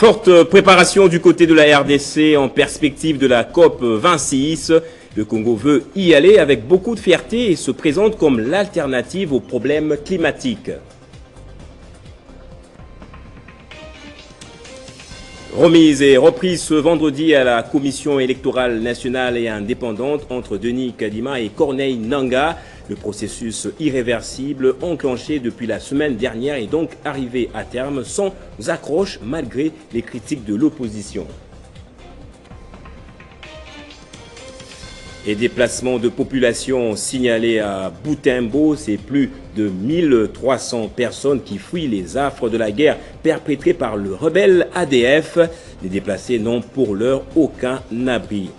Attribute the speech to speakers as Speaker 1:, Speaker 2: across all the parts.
Speaker 1: Forte préparation du côté de la RDC en perspective de la COP 26. Le Congo veut y aller avec beaucoup de fierté et se présente comme l'alternative aux problèmes climatiques. Remise et reprise ce vendredi à la Commission électorale nationale et indépendante entre Denis Kadima et Corneille Nangaa. Le processus irréversible enclenché depuis la semaine dernière est donc arrivé à terme sans accroche malgré les critiques de l'opposition. Et déplacements de population signalés à Butembo, c'est plus de 1300 personnes qui fuient les affres de la guerre perpétrée par le rebelle ADF. Les déplacés n'ont pour l'heure aucun abri.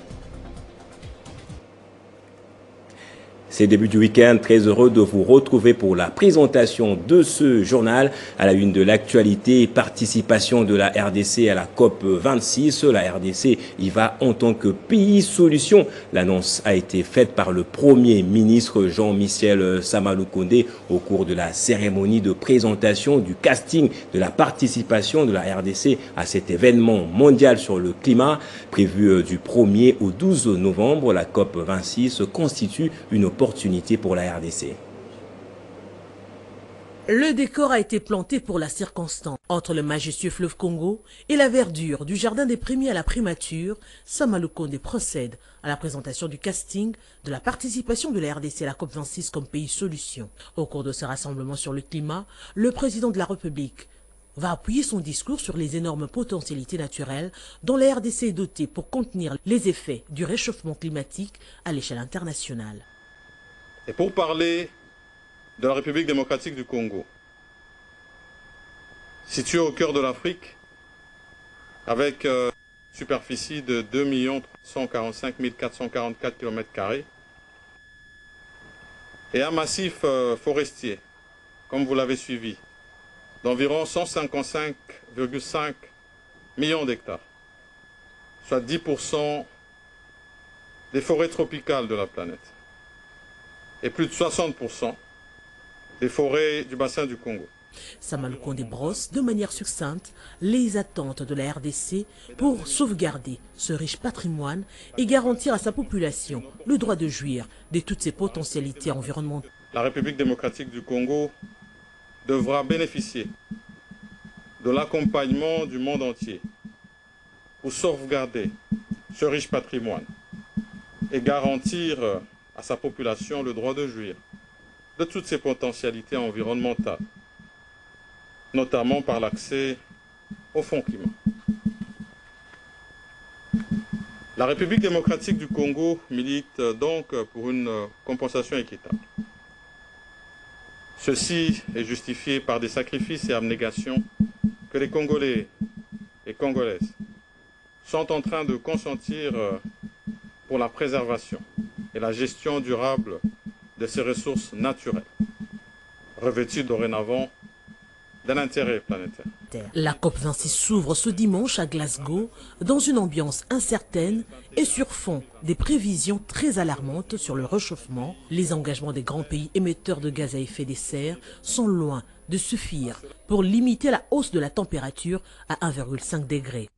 Speaker 1: C'est début du week-end, très heureux de vous retrouver pour la présentation de ce journal. À la une de l'actualité, participation de la RDC à la COP 26. La RDC y va en tant que pays solution. L'annonce a été faite par le Premier ministre Jean-Michel Sama-Lukonde au cours de la cérémonie de présentation du casting de la participation de la RDC à cet événement mondial sur le climat. Prévu du 1er au 12 novembre, la COP 26 constitue une opportunité pour la RDC.
Speaker 2: Le décor a été planté pour la circonstance. Entre le majestueux fleuve Congo et la verdure du jardin des Prémiers à la primature, Sama-Lukonde procède à la présentation du casting de la participation de la RDC à la COP26 comme pays solution. Au cours de ce rassemblement sur le climat, le président de la République va appuyer son discours sur les énormes potentialités naturelles dont la RDC est dotée pour contenir les effets du réchauffement climatique à l'échelle internationale.
Speaker 3: Et pour parler de la République démocratique du Congo, située au cœur de l'Afrique, avec une superficie de 2 345 444 km² et un massif forestier, comme vous l'avez suivi, d'environ 155,5 millions d'hectares, soit 10% des forêts tropicales de la planète, et plus de 60% des forêts du bassin du Congo.
Speaker 2: Sama-Lukonde brosse de manière succincte les attentes de la RDC pour sauvegarder ce riche patrimoine et garantir à sa population le droit de jouir de toutes ses potentialités environnementales.
Speaker 3: La République démocratique du Congo devra bénéficier de l'accompagnement du monde entier pour sauvegarder ce riche patrimoine et garantir à sa population le droit de jouir de toutes ses potentialités environnementales, notamment par l'accès au fonds climat. La République démocratique du Congo milite donc pour une compensation équitable. Ceci est justifié par des sacrifices et abnégations que les Congolais et Congolaises sont en train de consentir pour la préservation et la gestion durable de ces ressources naturelles, revêtues dorénavant d'un intérêt planétaire.
Speaker 2: La COP26 s'ouvre ce dimanche à Glasgow dans une ambiance incertaine et sur fond des prévisions très alarmantes sur le réchauffement. Les engagements des grands pays émetteurs de gaz à effet de serre sont loin de suffire pour limiter la hausse de la température à 1,5 degré.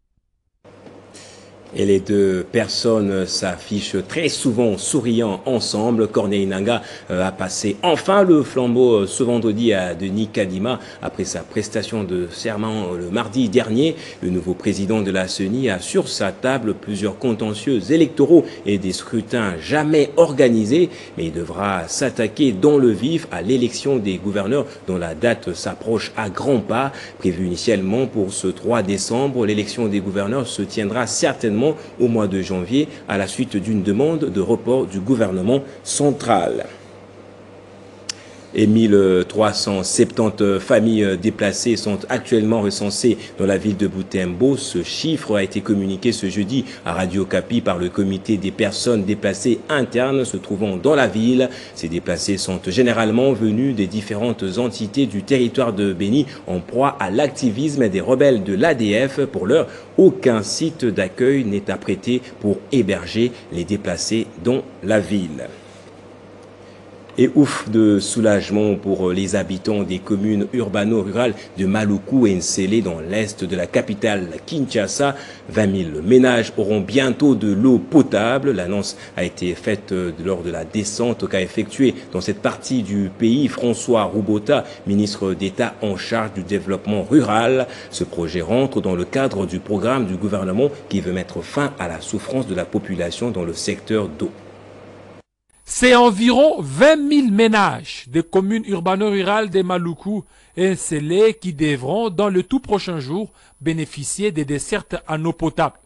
Speaker 1: Et les deux personnes s'affichent très souvent souriant ensemble. Corneille Nangaa a passé enfin le flambeau ce vendredi à Denis Kadima après sa prestation de serment le mardi dernier. Le nouveau président de la CENI a sur sa table plusieurs contentieux électoraux et des scrutins jamais organisés, mais il devra s'attaquer dans le vif à l'élection des gouverneurs dont la date s'approche à grands pas. Prévue initialement pour ce 3 décembre, l'élection des gouverneurs se tiendra certainement au mois de janvier à la suite d'une demande de report du gouvernement central. Et 1370 familles déplacées sont actuellement recensées dans la ville de Butembo. Ce chiffre a été communiqué ce jeudi à Radio Okapi par le comité des personnes déplacées internes se trouvant dans la ville. Ces déplacés sont généralement venus des différentes entités du territoire de Béni en proie à l'activisme des rebelles de l'ADF. Pour l'heure, aucun site d'accueil n'est apprêté pour héberger les déplacés dans la ville. Et ouf de soulagement pour les habitants des communes urbano-rurales de Maluku et Nsele dans l'est de la capitale Kinshasa. 20 000 ménages auront bientôt de l'eau potable. L'annonce a été faite lors de la descente qu'a effectuée dans cette partie du pays François Roubota, ministre d'État en charge du développement rural. Ce projet rentre dans le cadre du programme du gouvernement qui veut mettre fin à la souffrance de la population dans le secteur d'eau.
Speaker 4: C'est environ 20 000 ménages des communes urbano-rurales de Maluku et Nsele qui devront, dans le tout prochain jour, bénéficier des dessertes en eau potable.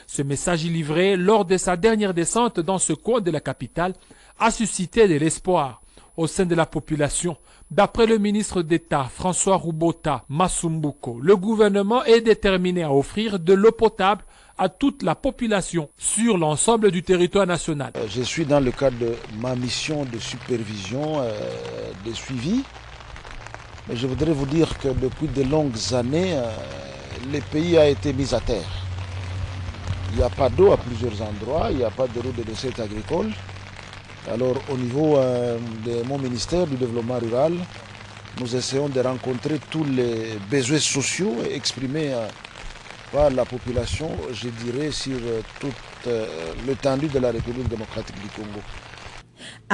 Speaker 4: Ce message livré lors de sa dernière descente dans ce coin de la capitale a suscité de l'espoir au sein de la population. D'après le ministre d'État François Roubota Masumbuko, le gouvernement est déterminé à offrir de l'eau potable à toute la population sur l'ensemble du territoire national.
Speaker 5: Je suis dans le cadre de ma mission de supervision, de suivi. Mais je voudrais vous dire que depuis de longues années, le pays a été mis à terre. Il n'y a pas d'eau à plusieurs endroits, il n'y a pas de route de dessert agricole. Alors au niveau de mon ministère du développement rural, nous essayons de rencontrer tous les besoins sociaux exprimés par la population, je dirais, sur toute l'étendue de la République démocratique du Congo.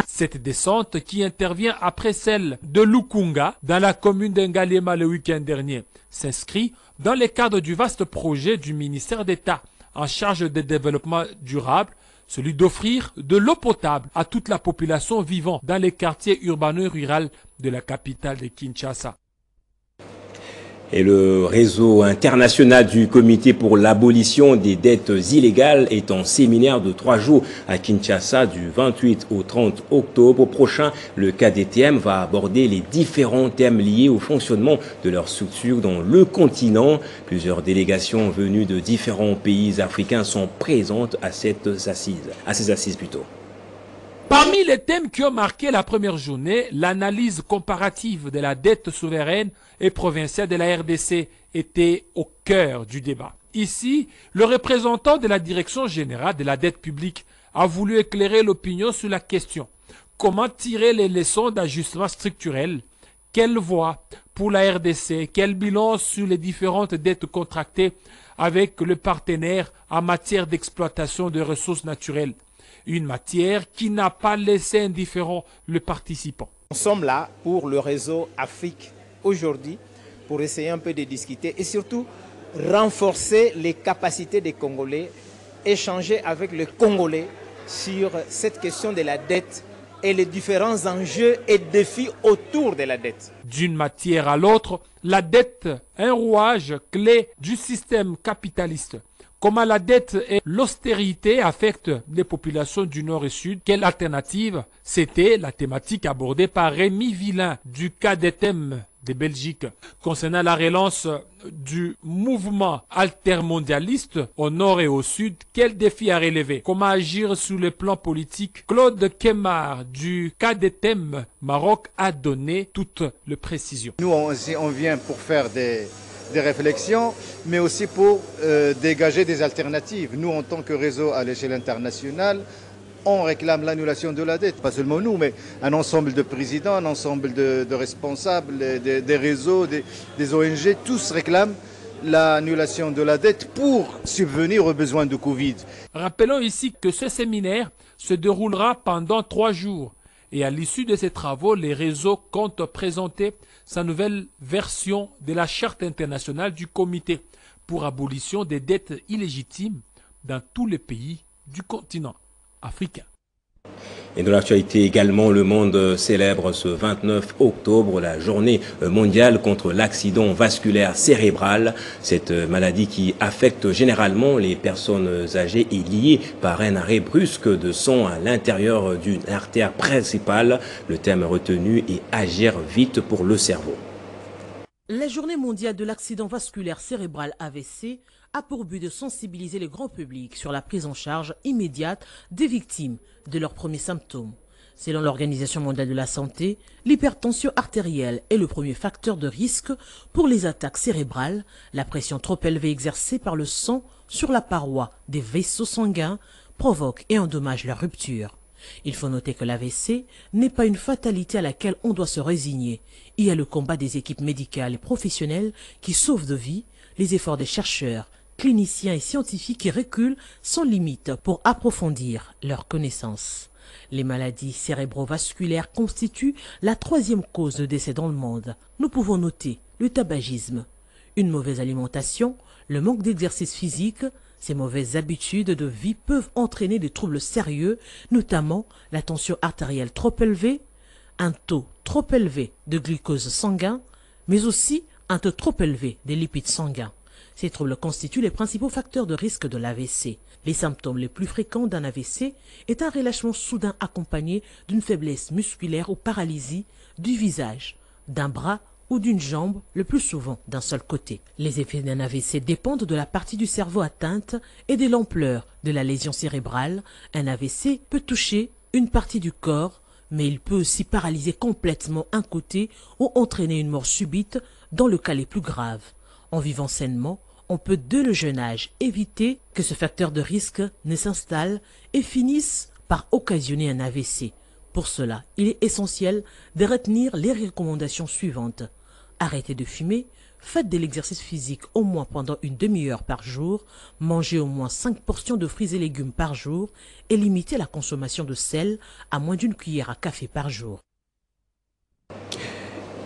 Speaker 4: Cette descente, qui intervient après celle de Lukunga, dans la commune d'Ngalema le week-end dernier, s'inscrit dans le cadre du vaste projet du ministère d'État en charge du développement durable, celui d'offrir de l'eau potable à toute la population vivant dans les quartiers urbano-ruraux de la capitale de Kinshasa.
Speaker 1: Et le réseau international du comité pour l'abolition des dettes illégales est en séminaire de 3 jours à Kinshasa du 28 au 30 octobre prochain. Le KDTM va aborder les différents thèmes liés au fonctionnement de leur structure dans le continent. Plusieurs délégations venues de différents pays africains sont présentes à ces assises plutôt.
Speaker 4: Parmi les thèmes qui ont marqué la première journée, l'analyse comparative de la dette souveraine et provinciale de la RDC était au cœur du débat. Ici, le représentant de la Direction générale de la dette publique a voulu éclairer l'opinion sur la question. Comment tirer les leçons d'ajustement structurel? Quelle voie pour la RDC? Quel bilan sur les différentes dettes contractées avec le partenaire en matière d'exploitation de ressources naturelles? Une matière qui n'a pas laissé indifférent le participant.
Speaker 6: Nous sommes là pour le réseau Afrique aujourd'hui, pour essayer un peu de discuter et surtout renforcer les capacités des Congolais, échanger avec les Congolais sur cette question de la dette et les différents enjeux et défis autour de la dette.
Speaker 4: D'une matière à l'autre, la dette, un rouage clé du système capitaliste. Comment la dette et l'austérité affectent les populations du Nord et Sud? Quelle alternative? C'était la thématique abordée par Rémi Villain du KDTM de Belgique. Concernant la relance du mouvement altermondialiste au Nord et au Sud, quel défi à relever? Comment agir sur le plan politique? Claude Kemar du KDTM Maroc a donné toutes les précisions.
Speaker 7: Nous, on vient pour faire des réflexions, mais aussi pour dégager des alternatives. Nous, en tant que réseau à l'échelle internationale, on réclame l'annulation de la dette. Pas seulement nous, mais un ensemble de présidents, un ensemble de responsables, des réseaux, des ONG, tous réclament l'annulation de la dette pour subvenir aux besoins de Covid.
Speaker 4: Rappelons ici que ce séminaire se déroulera pendant 3 jours. Et à l'issue de ces travaux, les réseaux comptent présenter sa nouvelle version de la charte internationale du comité pour abolition des dettes illégitimes dans tous les pays du continent africain.
Speaker 1: Et dans l'actualité également, le monde célèbre ce 29 octobre la journée mondiale contre l'accident vasculaire cérébral. Cette maladie qui affecte généralement les personnes âgées est liée par un arrêt brusque de sang à l'intérieur d'une artère principale. Le thème retenu est agir vite pour le cerveau.
Speaker 2: La journée mondiale de l'accident vasculaire cérébral AVC a pour but de sensibiliser le grand public sur la prise en charge immédiate des victimes de leurs premiers symptômes. Selon l'Organisation mondiale de la santé, l'hypertension artérielle est le premier facteur de risque pour les attaques cérébrales. La pression trop élevée exercée par le sang sur la paroi des vaisseaux sanguins provoque et endommage leur rupture. Il faut noter que l'AVC n'est pas une fatalité à laquelle on doit se résigner. Il y a le combat des équipes médicales et professionnelles qui sauvent de vies, les efforts des chercheurs, cliniciens et scientifiques qui reculent sans limite pour approfondir leurs connaissances. Les maladies cérébrovasculaires constituent la 3e cause de décès dans le monde. Nous pouvons noter le tabagisme, une mauvaise alimentation, le manque d'exercice physique. Ces mauvaises habitudes de vie peuvent entraîner des troubles sérieux, notamment la tension artérielle trop élevée, un taux trop élevé de glucose sanguin, mais aussi un taux trop élevé des lipides sanguins. Ces troubles constituent les principaux facteurs de risque de l'AVC. Les symptômes les plus fréquents d'un AVC est un relâchement soudain accompagné d'une faiblesse musculaire ou paralysie du visage, d'un bras ou d'une jambe, le plus souvent d'un seul côté. Les effets d'un AVC dépendent de la partie du cerveau atteinte et de l'ampleur de la lésion cérébrale. Un AVC peut toucher une partie du corps, mais il peut aussi paralyser complètement un côté ou entraîner une mort subite dans le cas les plus graves. En vivant sainement, on peut dès le jeune âge éviter que ce facteur de risque ne s'installe et finisse par occasionner un AVC. Pour cela, il est essentiel de retenir les recommandations suivantes. Arrêtez de fumer, faites de l'exercice physique au moins pendant une demi-heure par jour, mangez au moins 5 portions de fruits et légumes par jour et limitez la consommation de sel à moins d'1 cuillère à café par jour.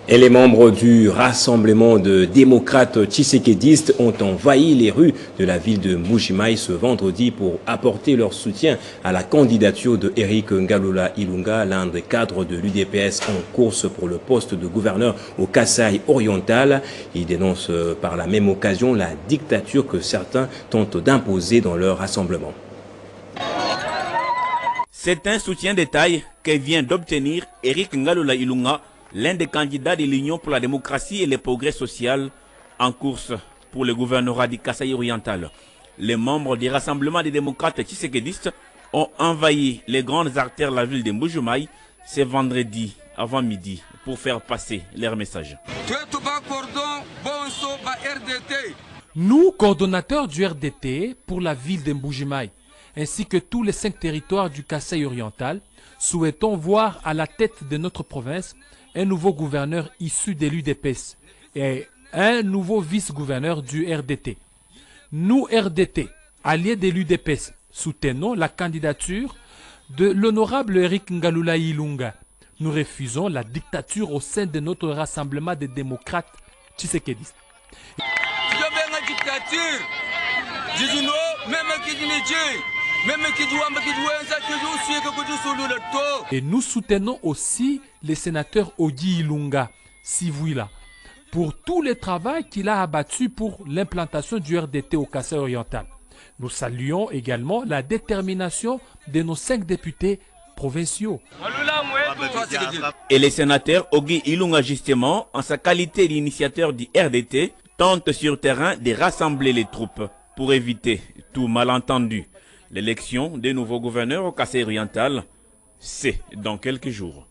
Speaker 1: Et les membres du rassemblement de démocrates tshisekédistes ont envahi les rues de la ville de Mbuji-Mayi ce vendredi pour apporter leur soutien à la candidature de Eric Ngalula Ilunga, l'un des cadres de l'UDPS en course pour le poste de gouverneur au Kasaï oriental. Ils dénoncent par la même occasion la dictature que certains tentent d'imposer dans leur rassemblement.
Speaker 8: C'est un soutien de taille que vient d'obtenir Eric Ngalula Ilunga, l'un des candidats de l'Union pour la démocratie et le progrès social en course pour le gouvernorat du Kasaï oriental. Les membres du rassemblement des démocrates tshisekédistes ont envahi les grandes artères de la ville de Mbuji-Mayi ce vendredi avant midi pour faire passer leur message.
Speaker 4: Nous, coordonnateurs du RDT pour la ville de Mbuji-Mayi, ainsi que tous les 5 territoires du Kasaï oriental, souhaitons voir à la tête de notre province un nouveau gouverneur issu de l'UDPS et un nouveau vice-gouverneur du RDT. Nous, RDT, alliés de l'UDPS, soutenons la candidature de l'honorable Eric Ngalula Ilunga. Nous refusons la dictature au sein de notre rassemblement des démocrates tshisekédistes. Et nous soutenons aussi le sénateur Odi Ilunga, Sivouila, pour tout le travail qu'il a abattu pour l'implantation du RDT au Kasaï oriental. Nous saluons également la détermination de nos 5 députés provinciaux.
Speaker 8: Et le sénateur Ogi Ilunga, justement, en sa qualité d'initiateur du RDT, tente sur terrain de rassembler les troupes pour éviter tout malentendu. L'élection des nouveaux gouverneurs au Kasaï oriental, c'est dans quelques jours.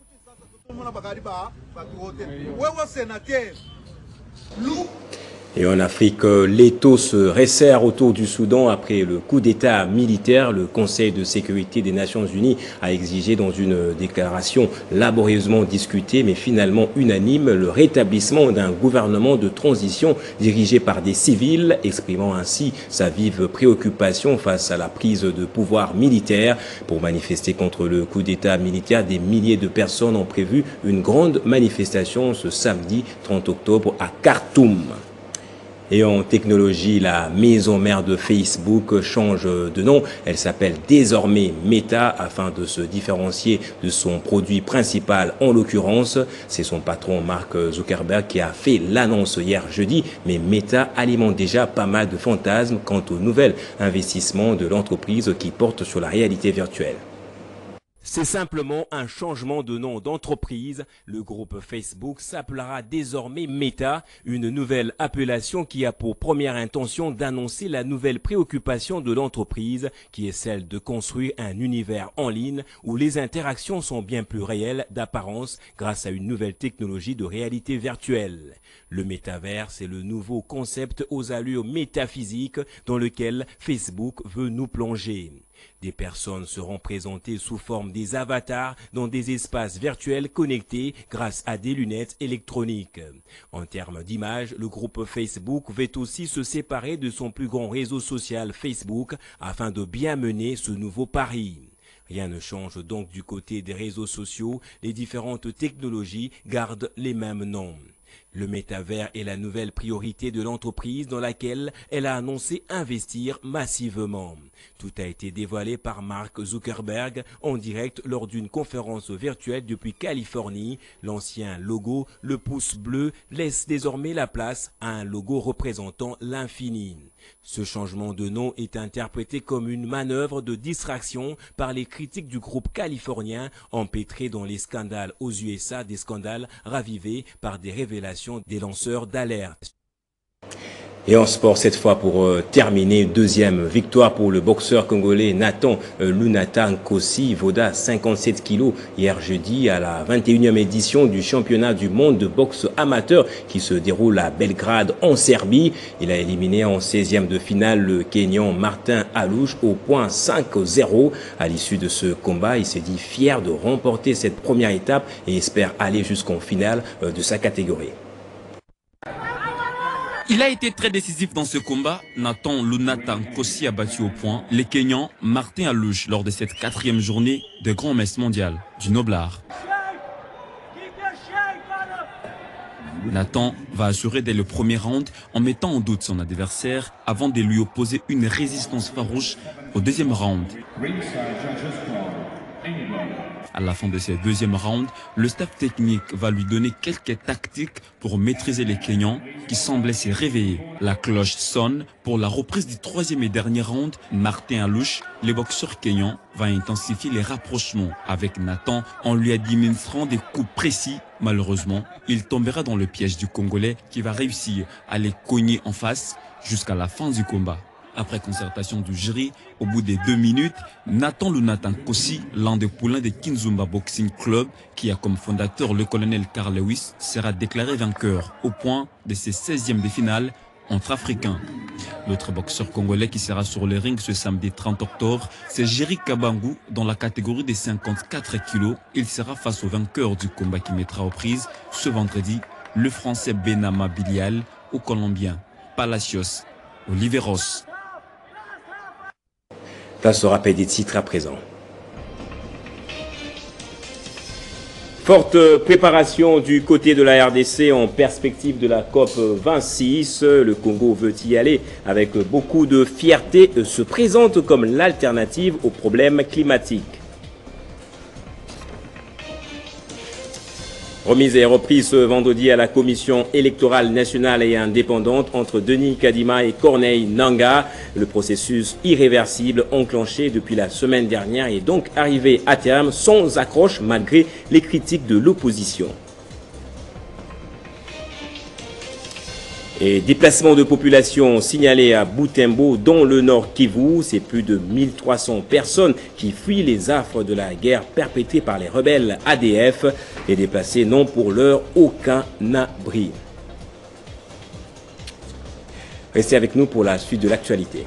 Speaker 1: Et en Afrique, l'étau se resserre autour du Soudan après le coup d'État militaire. Le Conseil de sécurité des Nations Unies a exigé dans une déclaration laborieusement discutée, mais finalement unanime, le rétablissement d'un gouvernement de transition dirigé par des civils, exprimant ainsi sa vive préoccupation face à la prise de pouvoir militaire. Pour manifester contre le coup d'État militaire, des milliers de personnes ont prévu une grande manifestation ce samedi 30 octobre à Khartoum. Et en technologie, la maison mère de Facebook change de nom. Elle s'appelle désormais Meta afin de se différencier de son produit principal. En l'occurrence, c'est son patron Mark Zuckerberg qui a fait l'annonce hier jeudi. Mais Meta alimente déjà pas mal de fantasmes quant au nouvel investissement de l'entreprise qui porte sur la réalité virtuelle. C'est simplement un changement de nom d'entreprise. Le groupe Facebook s'appellera désormais Meta, une nouvelle appellation qui a pour première intention d'annoncer la nouvelle préoccupation de l'entreprise, qui est celle de construire un univers en ligne où les interactions sont bien plus réelles d'apparence grâce à une nouvelle technologie de réalité virtuelle. Le métavers, c'est le nouveau concept aux allures métaphysiques dans lequel Facebook veut nous plonger. Des personnes seront présentées sous forme des avatars dans des espaces virtuels connectés grâce à des lunettes électroniques. En termes d'image, le groupe Facebook veut aussi se séparer de son plus grand réseau social Facebook afin de bien mener ce nouveau pari. Rien ne change donc du côté des réseaux sociaux, les différentes technologies gardent les mêmes noms. Le métavers est la nouvelle priorité de l'entreprise dans laquelle elle a annoncé investir massivement. Tout a été dévoilé par Mark Zuckerberg en direct lors d'une conférence virtuelle depuis Californie. L'ancien logo, le pouce bleu, laisse désormais la place à un logo représentant l'infini. Ce changement de nom est interprété comme une manœuvre de distraction par les critiques du groupe californien empêtré dans les scandales aux USA, des scandales ravivés par des révélations des lanceurs d'alerte. Et en sport, cette fois pour terminer, deuxième victoire pour le boxeur congolais Nathan Lunata Nkosi Voda, 57 kilos, hier jeudi à la 21e édition du championnat du monde de boxe amateur qui se déroule à Belgrade en Serbie. Il a éliminé en 16e de finale le Kenyan Martin Alouche au point 5-0. À l'issue de ce combat, il s'est dit fier de remporter cette première étape et espère aller jusqu'en finale de sa catégorie.
Speaker 9: Il a été très décisif dans ce combat. Nathan Lunata Nkosi a battu au point les Kenyans Martin Alouche lors de cette 4e journée de Grand Messe mondial du Noblard. Nathan va assurer dès le premier round en mettant en doute son adversaire avant de lui opposer une résistance farouche au deuxième round. À la fin de ce deuxième round, le staff technique va lui donner quelques tactiques pour maîtriser les Kenyans qui semblaient se réveiller. La cloche sonne pour la reprise du troisième et dernier round. Martin Alouche, le boxeur kenyan, va intensifier les rapprochements avec Nathan en lui administrant des coups précis. Malheureusement, il tombera dans le piège du Congolais qui va réussir à les cogner en face jusqu'à la fin du combat. Après concertation du jury, au bout des 2 minutes, Nathan Lunata Nkosi, l'un des poulains de Kinzumba Boxing Club, qui a comme fondateur le colonel Carl Lewis, sera déclaré vainqueur au point de ses 16e de finale entre Africains. L'autre boxeur congolais qui sera sur le ring ce samedi 30 octobre, c'est Jerry Kabangu dans la catégorie des 54 kilos. Il sera face au vainqueur du combat qui mettra aux prises ce vendredi le français Benama Bilial au Colombien Palacios Oliveros.
Speaker 1: Place au rappel des titres à présent. Forte préparation du côté de la RDC en perspective de la COP 26. Le Congo veut y aller avec beaucoup de fierté, se présente comme l'alternative aux problèmes climatiques. Remise et reprise ce vendredi à la Commission électorale nationale et indépendante entre Denis Kadima et Corneille Nangaa. Le processus irréversible enclenché depuis la semaine dernière est donc arrivé à terme sans accroche malgré les critiques de l'opposition. Et déplacement de population signalé à Butembo, dans le Nord Kivu. C'est plus de 1300 personnes qui fuient les affres de la guerre perpétrée par les rebelles ADF. Les déplacés n'ont pour l'heure aucun abri. Restez avec nous pour la suite de l'actualité.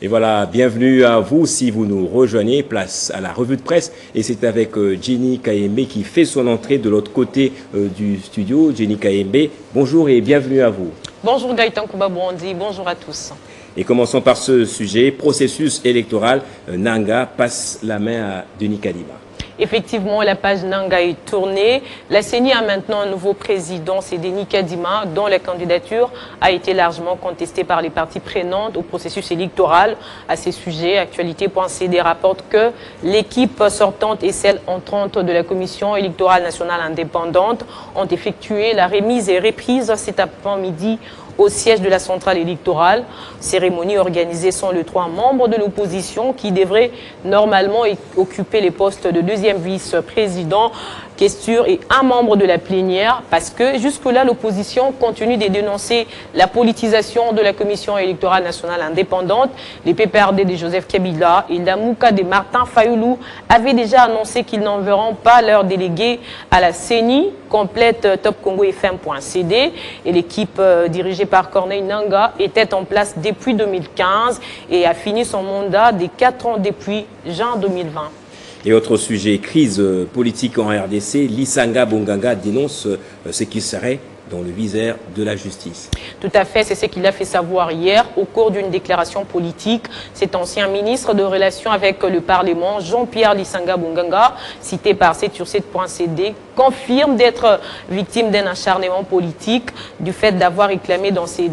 Speaker 1: Et voilà, bienvenue à vous si vous nous rejoignez, place à la revue de presse. Et c'est avec Jenny Kayembe qui fait son entrée de l'autre côté du studio. Jenny Kayembe, bonjour et bienvenue à vous.
Speaker 10: Bonjour Gaëtan Kouba-Bouandi, bonjour à tous. Et
Speaker 1: commençons par ce sujet, processus électoral. Nangaa passe la main à Denis Kadima.
Speaker 10: Effectivement, la page Nangaa est tournée. La CENI a maintenant un nouveau président, c'est Denis Kadima, dont la candidature a été largement contestée par les parties prenantes au processus électoral. À ces sujets, Actualité.cd rapporte que l'équipe sortante et celle entrante de la Commission électorale nationale indépendante ont effectué la remise et reprise cet après-midi au siège de la centrale électorale. Cérémonie organisée sans les 3 membres de l'opposition qui devraient normalement occuper les postes de deuxième vice-président. questure et un membre de la plénière, parce que jusque-là, l'opposition continue de dénoncer la politisation de la Commission électorale nationale indépendante. Les PPRD de Joseph Kabila et Lamouka de Martin Fayoulou avaient déjà annoncé qu'ils n'enverront pas leurs délégués à la CENI, complète topcongofm.cd, et l'équipe dirigée par Corneille Nangaa était en place depuis 2015 et a fini son mandat de 4 ans depuis juin 2020.
Speaker 1: Et autre sujet, crise politique en RDC, Lisanga Bonganga dénonce ce qui serait dans le viseur de la justice.
Speaker 10: Tout à fait, c'est ce qu'il a fait savoir hier au cours d'une déclaration politique. Cet ancien ministre de Relations avec le Parlement, Jean-Pierre Lisanga Bonganga, cité par 7sur7.cd, confirme d'être victime d'un acharnement politique du fait d'avoir réclamé dans ses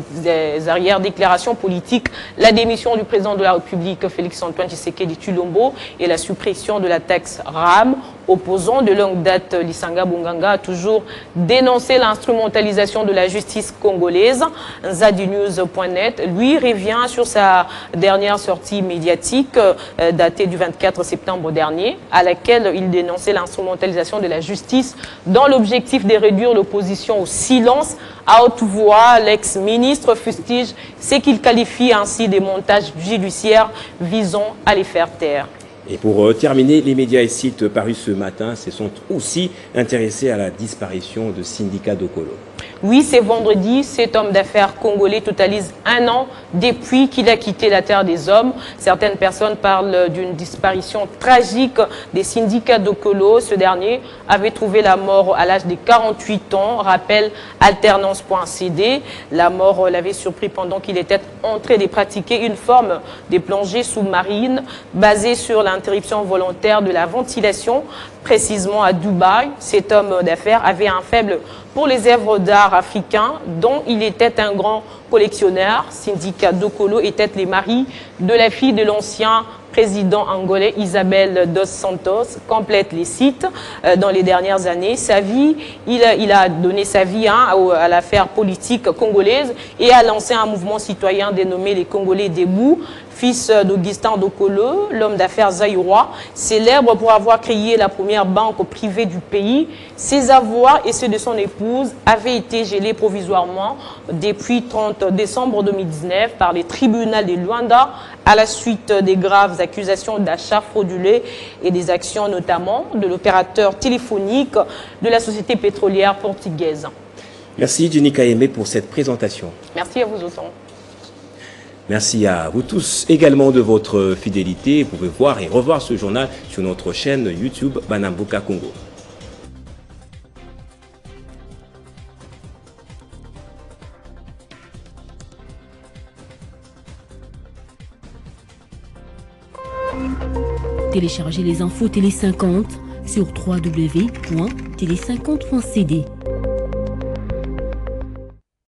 Speaker 10: arrière-déclarations politiques la démission du président de la République, Félix-Antoine Tshisekedi Tshilombo, et la suppression de la taxe RAM. Opposant de longue date, Lisanga Bonganga a toujours dénoncé l'instrumentalisation de la justice congolaise. Zadinews.net, lui, revient sur sa dernière sortie médiatique datée du 24 septembre dernier, à laquelle il dénonçait l'instrumentalisation de la justice dans l'objectif de réduire l'opposition au silence. À haute voix, l'ex-ministre fustige ce qu'il qualifie ainsi des montages judiciaires visant à les faire taire.
Speaker 1: Et pour terminer, les médias et sites parus ce matin se sont aussi intéressés à la disparition de Sindika Dokolo.
Speaker 10: Oui, c'est vendredi. Cet homme d'affaires congolais totalise 1 an depuis qu'il a quitté la terre des hommes. Certaines personnes parlent d'une disparition tragique des Sindika Dokolo. Ce dernier avait trouvé la mort à l'âge de 48 ans, rappelle alternance.cd. La mort l'avait surpris pendant qu'il était en train de pratiquer une forme de plongée sous-marine basée sur l'interruption volontaire de la ventilation, précisément à Dubaï. Cet homme d'affaires avait un faible pour les œuvres d'art africains dont il était un grand collectionneur. Sindika Dokolo était le mari de la fille de l'ancien président angolais Isabel dos Santos, complète les sites. Dans les dernières années, sa vie, il a donné sa vie à l'affaire politique congolaise et a lancé un mouvement citoyen dénommé les Congolais debout. Fils d'Augustin Dokolo, l'homme d'affaires zaïrois, célèbre pour avoir créé la première banque privée du pays. Ses avoirs et ceux de son épouse avaient été gelés provisoirement depuis 30 décembre 2019 par les tribunaux de Luanda à la suite des graves accusations d'achat frauduleux et des actions notamment de l'opérateur téléphonique de la société pétrolière portugaise.
Speaker 1: Merci Jenny Kayemé pour cette présentation.
Speaker 10: Merci à vous autant.
Speaker 1: Merci à vous tous également de votre fidélité. Vous pouvez voir et revoir ce journal sur notre chaîne YouTube Banamboka Congo.
Speaker 11: Téléchargez les infos Télé 50 sur www.télé50.cd.